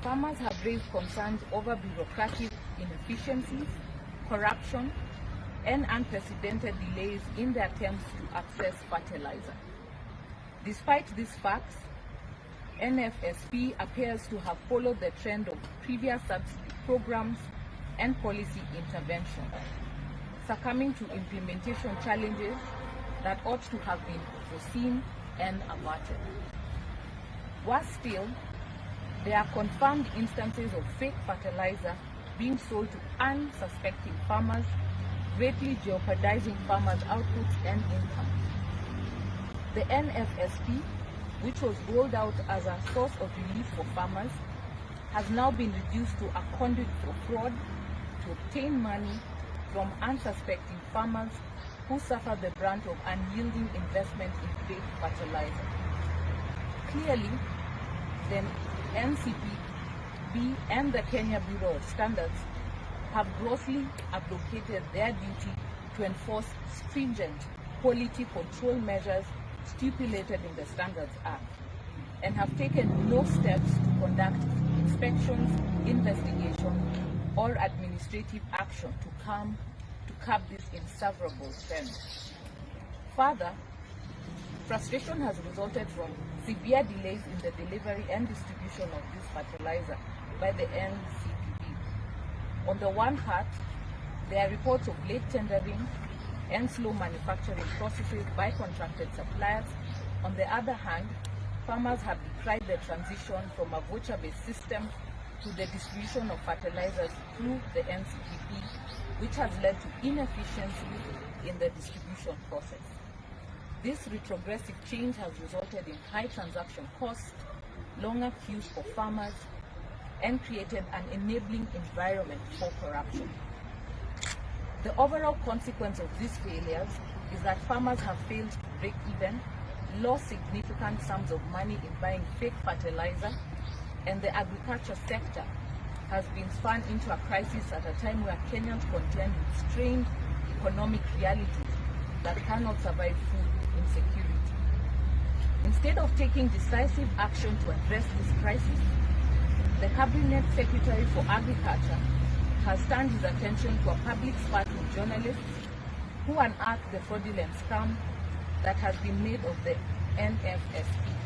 farmers have raised concerns over bureaucratic inefficiencies, corruption, and unprecedented delays in their attempts to access fertilizer. Despite these facts, NFSP appears to have followed the trend of previous subsidy programs and policy intervention, succumbing to implementation challenges that ought to have been foreseen and averted. Worse still, there are confirmed instances of fake fertilizer being sold to unsuspecting farmers, greatly jeopardizing farmers' outputs and incomes. The NFSP, which was rolled out as a source of relief for farmers, has now been reduced to a conduit for fraud to obtain money from unsuspecting farmers who suffer the brunt of unyielding investment in fake fertilizer. Clearly, the NCPB and the Kenya Bureau of Standards have grossly abrogated their duty to enforce stringent quality control measures stipulated in the Standards Act, and have taken no steps to conduct inspections, investigation, or administrative action to curb this inseverable trend. Further, frustration has resulted from severe delays in the delivery and distribution of this fertilizer by the NCPB. On the one hand, there are reports of late tendering and slow manufacturing processes by contracted suppliers. On the other hand, farmers have decried the transition from a voucher-based system to the distribution of fertilizers through the NCPB, which has led to inefficiencies in the distribution process. This retrogressive change has resulted in high transaction costs, longer queues for farmers, and created an enabling environment for corruption. The overall consequence of these failures is that farmers have failed to break even, lost significant sums of money in buying fake fertilizer, and the agriculture sector has been spun into a crisis at a time where Kenyans contend with strained economic realities that cannot survive food insecurity. Instead of taking decisive action to address this crisis, the Cabinet Secretary for Agriculture has turned his attention to a public spat with journalists who unearthed the fraudulent scam that has been made of the NFSP.